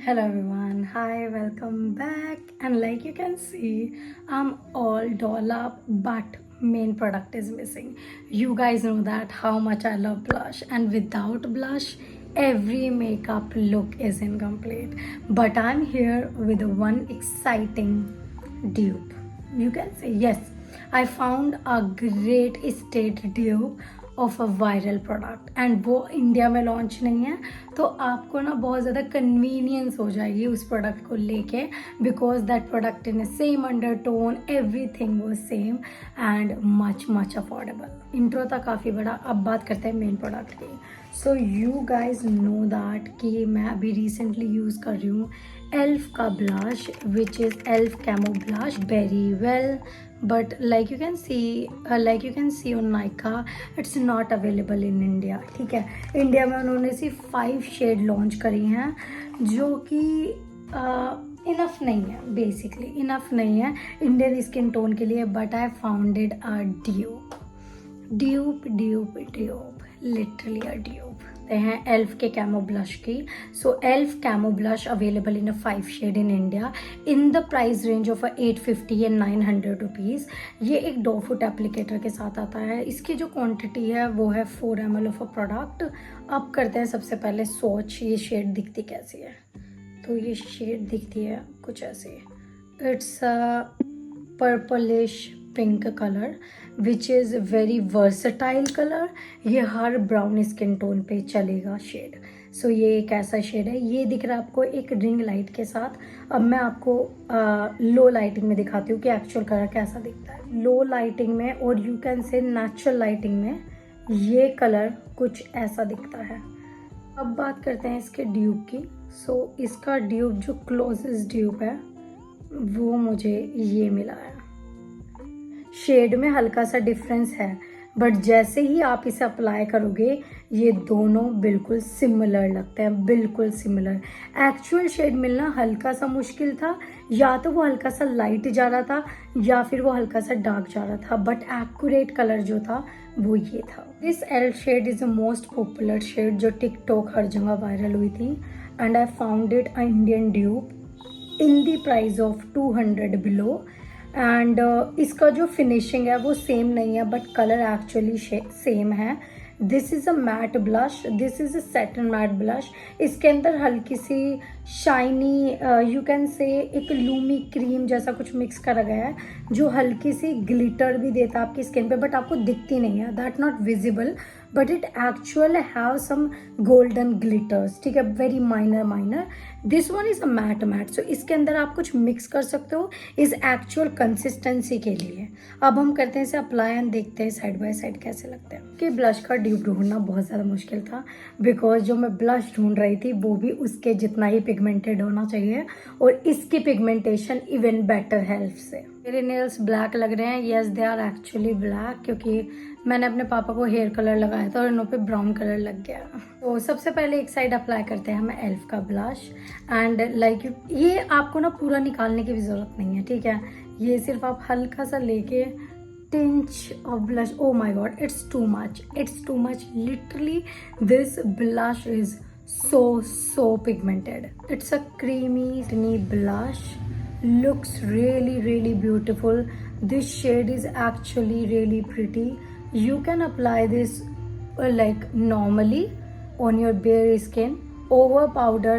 Hello everyone, hi, welcome back. And like you can see, I'm all doll up, but main product is missing. You guys know that how much I love blush, and without blush, every makeup look is incomplete. But I'm here with one exciting dupe. You can say yes, I found a great estate dupe of a viral product and वो India में launch नहीं है, तो आपको ना बहुत ज़्यादा convenience हो जाएगी उस प्रोडक्ट को लेके, because that product in same undertone, everything वो same and much much affordable. Intro था काफ़ी बड़ा, अब बात करते हैं मेन प्रोडक्ट की। So you guys know that कि मैं अभी रिसेंटली यूज़ कर रही हूँ एल्फ का blush, which is elf camo blush very well, but like you can see on Nykaa, it's not available in India। ठीक है, इंडिया में उन्होंने सिर्फ 5 शेड लॉन्च करी हैं, जो कि इनफ नहीं है, बेसिकली इनफ नहीं है इंडियन स्किन टोन के लिए। But I founded a dupe literally a dupe हैं एल्फ के कैमो ब्लश की। So elf camo blush available in a 5 shade in India in the price range of 850 and 900 rupees. ये एक dough foot applicator के साथ आता है। इसकी जो क्वांटिटी है वो है 4 ml ऑफ अ प्रोडक्ट। अब करते हैं सबसे पहले स्वॉच, ये शेड दिखती कैसी है। तो ये शेड दिखती है कुछ ऐसी, it's purplish pink colour which is very versatile colour. ये हर ब्राउन स्किन टोन पे चलेगा शेड। सो ये एक ऐसा शेड है, ये दिख रहा है आपको एक रिंग लाइट के साथ। अब मैं आपको लो लाइटिंग में दिखाती हूँ कि एक्चुअल कलर कैसा दिखता है। लो लाइटिंग में और you can say natural lighting में ये कलर कुछ ऐसा दिखता है। अब बात करते हैं इसके ड्यूब की। सो इसका ड्यूब जो क्लोजेस्ट ड्यूब है वो मुझे ये मिला है। शेड में हल्का सा डिफरेंस है, बट जैसे ही आप इसे अप्लाई करोगे ये दोनों बिल्कुल सिमिलर लगते हैं, बिल्कुल सिमिलर। एक्चुअल शेड मिलना हल्का सा मुश्किल था, या तो वो हल्का सा लाइट जा रहा था या फिर वो हल्का सा डार्क जा रहा था, बट एक्यूरेट कलर जो था वो ये था। This elf shade is the most popular shade जो टिकटॉक हर जगह वायरल हुई थी, and I found it a Indian dupe in the price of 200 below. And इसका जो फिनिशिंग है वो सेम नहीं है, बट कलर एक्चुअली सेम है। This is a matte blush, this is a satin matte blush. इसके अंदर हल्की सी शाइनी यू कैन से एक लूमी क्रीम जैसा कुछ मिक्स करा गया है, जो हल्की सी ग्लिटर भी देता है आपकी स्किन पे, बट आपको दिखती नहीं है, that not visible, but it actual have some golden glitters. ठीक है, very minor. This one is a matte. So इसके अंदर आप कुछ मिक्स कर सकते हो इस एक्चुअल कंसिस्टेंसी के लिए। अब हम करते हैं इसे अप्लाई एंड देखते हैं साइड बाय साइड कैसे लगते हैं। कि ब्लश का ड्यूब ढूंढना बहुत ज़्यादा मुश्किल था, बिकॉज जो मैं ब्लश ढूंढ रही थी वो भी उसके जितना ही पिगमेंटेड होना चाहिए, और इसकी पिगमेंटेशन इवन बेटर है एल्फ से। मेरे नेल्स ब्लैक लग रहे हैं, yes they are actually black, क्योंकि मैंने अपने पापा को हेयर कलर लगाया था और इनों पे ब्राउन कलर लग गया। तो सबसे पहले एक साइड अप्लाई करते हैं हम एल्फ का ब्लश, एंड लाइक ये आपको ना पूरा निकालने की भी ज़रूरत नहीं है। ठीक है, ये सिर्फ आप हल्का सा लेके tinge of blush, oh my god, it's too much literally. This blush is so pigmented. It's a creamy blush, looks really beautiful. This shade is actually really pretty. You can apply this like normally on your bare skin, over powder,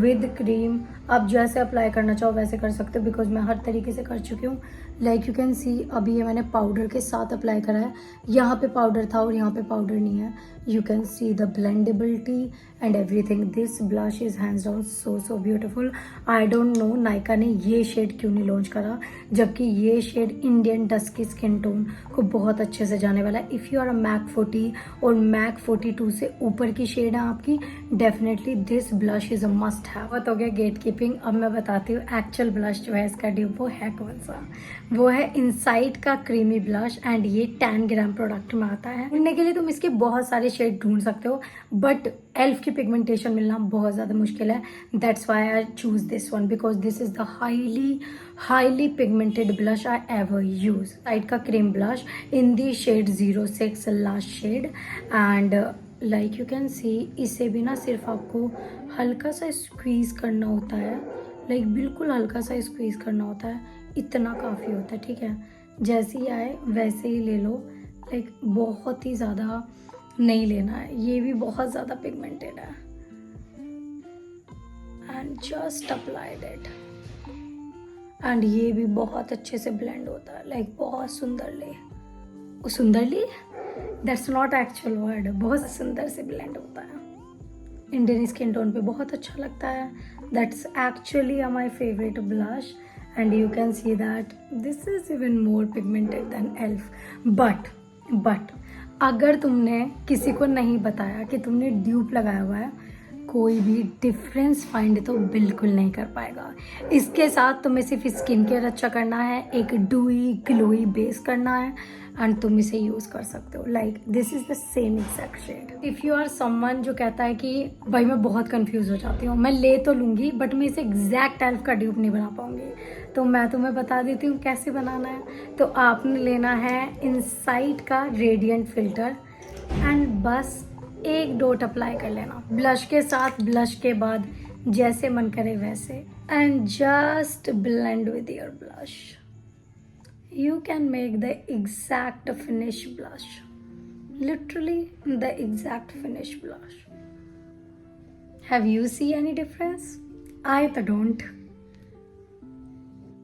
with cream। आप जैसे apply करना चाहो वैसे कर सकते हो, because मैं हर तरीके से कर चुकी हूँ। लाइक यू कैन सी, अभी ये मैंने पाउडर के साथ अप्लाई करा है, यहाँ पे पाउडर था और यहाँ पे पाउडर नहीं है। You can see the blendability and everything. This blush is hands down so beautiful. I don't know Nykaa ने ये शेड क्यों नहीं लॉन्च करा, जबकि ये shade Indian dusky skin tone को बहुत अच्छे से जाने वाला है। If you are a MAC 40 और मैक 42 से ऊपर की शेड है आपकी, definitely this blush is a must have. बहुत हो गया गेट कीपिंग, अब मैं बताती हूँ एक्चुअल ब्लश जो है इसका ड्यूब वो है कौन सा। वो है इनसाइड का क्रीमी ब्लश, एंड ये 10 ग्राम प्रोडक्ट में आता है। ढूंढने के लिए तुम इसके बहुत सारे शेड ढूंढ सकते हो, बट एल्फ की पिगमेंटेशन मिलना बहुत ज़्यादा मुश्किल है। That's why I choose this one, because this is the highly pigmented blush I ever use. Side का cream blush in the shade 06 last shade, and like you can see, इसे भी ना सिर्फ आपको हल्का सा स्क्वीज़ करना होता है, लाइक बिल्कुल हल्का सा स्क्वीज़ करना होता है, इतना काफ़ी होता है, ठीक है। जैसे ही आए वैसे ही ले लो, लाइक बहुत ही ज़्यादा नहीं लेना है। ये भी बहुत ज़्यादा पिगमेंटेड है। And just applied it, and ये भी बहुत अच्छे से ब्लेंड होता है, लाइक बहुत सुंदरली, दैट्स नॉट एक्चुअल वर्ड, बहुत सुंदर से ब्लेंड होता है। इंडियन स्किन टोन पे बहुत अच्छा लगता है। That's actually my favourite blush, and you can see that this is even more pigmented than elf. But अगर तुमने किसी को नहीं बताया कि तुमने ड्यूप लगाया हुआ है, कोई भी डिफरेंस फाइंड तो बिल्कुल नहीं कर पाएगा। इसके साथ तुम्हें सिर्फ स्किन केयर अच्छा करना है, एक डूई ग्लोई बेस करना है, एंड तुम इसे यूज़ कर सकते हो। Like this is the same exact shade. If you are someone जो कहता है कि भाई मैं बहुत कंफ्यूज हो जाती हूँ, मैं ले तो लूँगी बट मैं इसे एग्जैक्ट एल्फ का ड्यूप नहीं बना पाऊँगी, तो मैं तुम्हें बता देती हूँ कैसे बनाना है। तो आपने लेना है इनसाइड का रेडिएंट फिल्टर, एंड बस एक डॉट अप्लाई कर लेना ब्लश के साथ, ब्लश के बाद जैसे मन करे वैसे, and just blend with your blush. You can make the exact finish blush, literally the exact finish blush. Have you seen any difference? I तो don't.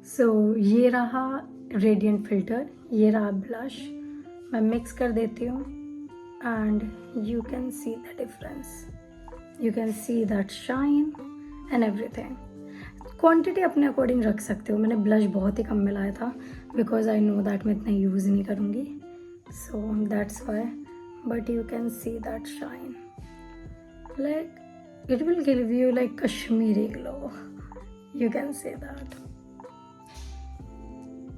So ये रहा radiant filter, ये रहा blush, मैं mix कर देती हूँ, and you can see the difference. You can see that shine and everything. Quantity अपने अकॉर्डिंग रख सकते हो। मैंने ब्लश बहुत ही कम मिलाया था बिकॉज आई नो दैट मैं इतना यूज़ नहीं करूँगी, so that's why, but you can see that shine, like it will give you like Kashmiri glow, you can say that.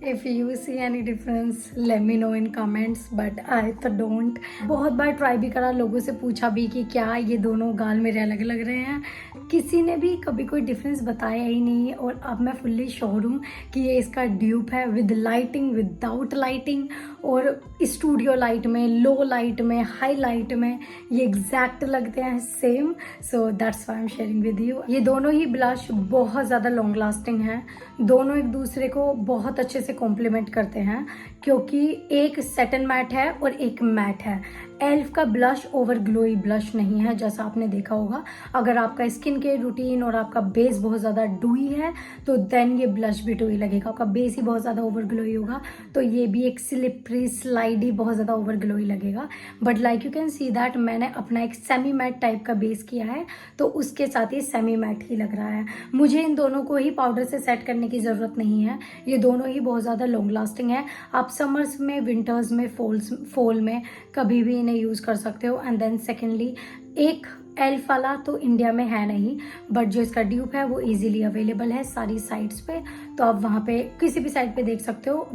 If you see any difference, let me know in comments, but I तो don't। बहुत बार try भी करा, लोगों से पूछा भी कि क्या ये दोनों गाल मेरे अलग लग रहे हैं, किसी ने भी कभी कोई डिफरेंस बताया ही नहीं। और अब मैं फुल्ली श्योर हूँ कि ये इसका ड्यूप है, विद लाइटिंग, विदाउट लाइटिंग, और स्टूडियो लाइट में, लो लाइट में, हाई लाइट में ये एग्जैक्ट लगते हैं same. So that's why I am sharing with you. ये दोनों ही ब्लश बहुत ज़्यादा लॉन्ग लास्टिंग हैं, दोनों एक दूसरे को बहुत अच्छे से कॉम्प्लीमेंट करते हैं, क्योंकि एक सेटन मैट है और एक मैट है। एल्फ का ब्लश ओवर ग्लोई ब्लश नहीं है, जैसा आपने देखा होगा। अगर आपका स्किन केयर रूटीन और आपका बेस बहुत ज़्यादा डूई है तो देन ये ब्लश भी डूई लगेगा। आपका बेस ही बहुत ज़्यादा ओवर ग्लोई होगा तो ये भी एक स्लिपरी स्लाइडी बहुत ज़्यादा ओवर ग्लोई लगेगा। But like you can see that मैंने अपना एक सेमी मैट टाइप का बेस किया है, तो उसके साथ ये सेमी मैट ही लग रहा है। मुझे इन दोनों को ही पाउडर से सेट करने की ज़रूरत नहीं है, ये दोनों ही बहुत ज़्यादा लॉन्ग लास्टिंग है। आप समर्स में, विंटर्स में, फॉल में कभी भी इन्हें यूज़ कर सकते हो। एंड देन सेकेंडली, एक एल्फ वाला तो इंडिया में है नहीं, बट जो इसका ड्यूप है वो इजीली अवेलेबल है सारी साइट्स पे, तो आप वहाँ पे किसी भी साइट पे देख सकते हो।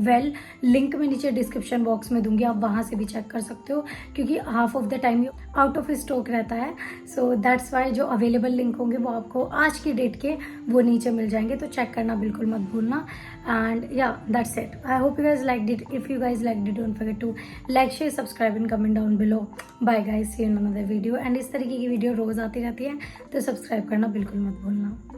लिंक मैं नीचे डिस्क्रिप्शन बॉक्स में दूंगी, आप वहाँ से भी चेक कर सकते हो, क्योंकि half of the time out of stock रहता है। सो दैट्स वाई जो अवेलेबल लिंक होंगे वो आपको आज की डेट के वो नीचे मिल जाएंगे, तो चेक करना बिल्कुल मत भूलना। And yeah that's it. I hope you guys liked it. If you guys liked it, don't forget to like, share, subscribe and comment down below. Bye guys, see you in another video. And इस तरीके की video रोज आती रहती है, तो subscribe करना बिल्कुल मत भूलना।